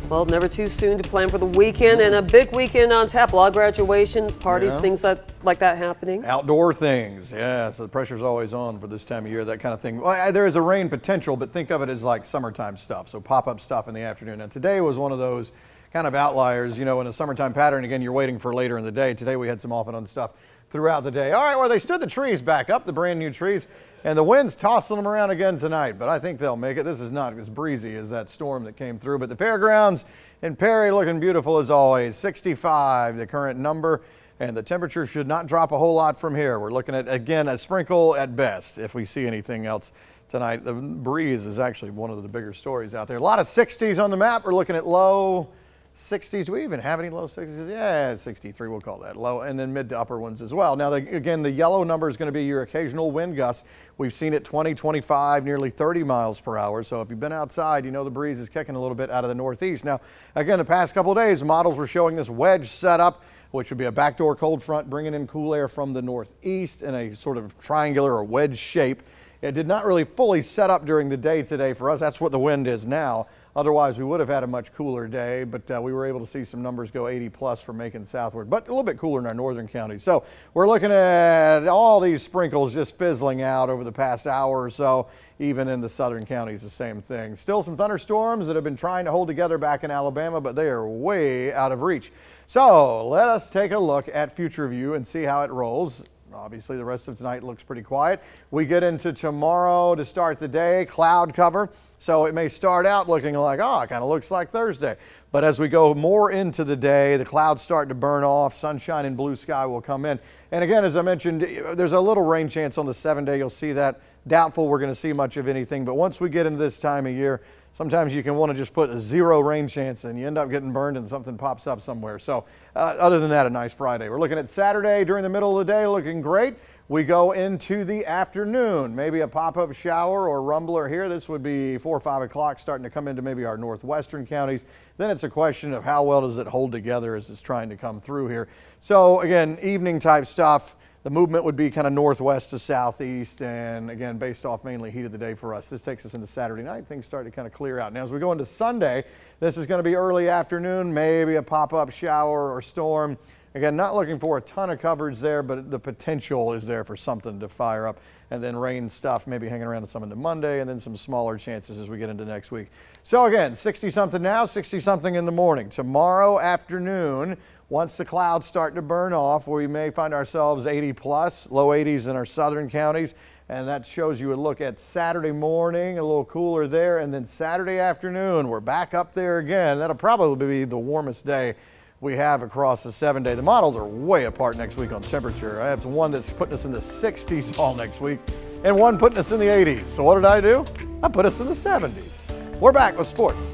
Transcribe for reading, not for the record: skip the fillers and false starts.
Well, never too soon to plan for the weekend, and a big weekend on tap. A lot of graduations, parties, things like that happening. Outdoor things, yeah. So the pressure's always on for this time of year, that kind of thing. Well, there is a rain potential, but think of it as like summertime stuff. So pop-up stuff in the afternoon. And today was one of those kind of outliers, you know, in a summertime pattern. Again, you're waiting for later in the day. Today we had some off and on stuff throughout the day. All right, well, they stood the trees back up, the brand new trees, and the wind's tossing them around again tonight, but I think they'll make it. This is not as breezy as that storm that came through, but the fairgrounds in Perry looking beautiful as always. 65, the current number, and the temperature should not drop a whole lot from here. We're looking at, again, a sprinkle at best if we see anything else tonight. The breeze is actually one of the bigger stories out there. A lot of 60s on the map. We're looking at low 60s. Do we even have any low 60s? Yeah, 63, we'll call that low, and then mid to upper ones as well. Now, again, the yellow number is going to be your occasional wind gusts. We've seen it 20, 25, nearly 30 miles per hour. So if you've been outside, you know the breeze is kicking a little bit out of the northeast. Now, again, the past couple of days, models were showing this wedge setup, which would be a backdoor cold front bringing in cool air from the northeast in a sort of triangular or wedge shape. It did not really fully set up during the day today for us. That's what the wind is now. Otherwise, we would have had a much cooler day, but we were able to see some numbers go 80 plus for Macon southward, but a little bit cooler in our northern counties. So we're looking at all these sprinkles just fizzling out over the past hour or so. Even in the southern counties, the same thing. Still some thunderstorms that have been trying to hold together back in Alabama, but they are way out of reach. So let us take a look at future view and see how it rolls. Obviously, the rest of tonight looks pretty quiet. We get into tomorrow to start the day, cloud cover. So it may start out looking like, oh, it kind of looks like Thursday. But as we go more into the day, the clouds start to burn off, sunshine and blue sky will come in. And again, as I mentioned, there's a little rain chance on the 7-day. You'll see that. Doubtful we're going to see much of anything. But once we get into this time of year, sometimes you can want to just put a 0 rain chance and you end up getting burned and something pops up somewhere. So other than that, a nice Friday. We're looking at Saturday during the middle of the day, looking great. We go into the afternoon, maybe a pop-up shower or rumbler here. This would be 4 or 5 o'clock, starting to come into maybe our northwestern counties. Then it's a question of how well does it hold together as it's trying to come through here. So again, evening type stuff. The movement would be kind of northwest to southeast, and again, based off mainly heat of the day for us. This takes us into Saturday night. Things start to kind of clear out. Now, as we go into Sunday, this is going to be early afternoon, maybe a pop-up shower or storm. Again, not looking for a ton of coverage there, but the potential is there for something to fire up. And then rain stuff maybe hanging around some into Monday, and then some smaller chances as we get into next week. So again, 60-something now, 60-something in the morning. Tomorrow afternoon, once the clouds start to burn off, we may find ourselves 80 plus, low 80s in our southern counties. And that shows you a look at Saturday morning, a little cooler there. And then Saturday afternoon, we're back up there again. That'll probably be the warmest day we have across the 7-day. The models are way apart next week on temperature. I have one that's putting us in the 60s all next week and one putting us in the 80s. So what did I do? I put us in the 70s. We're back with sports.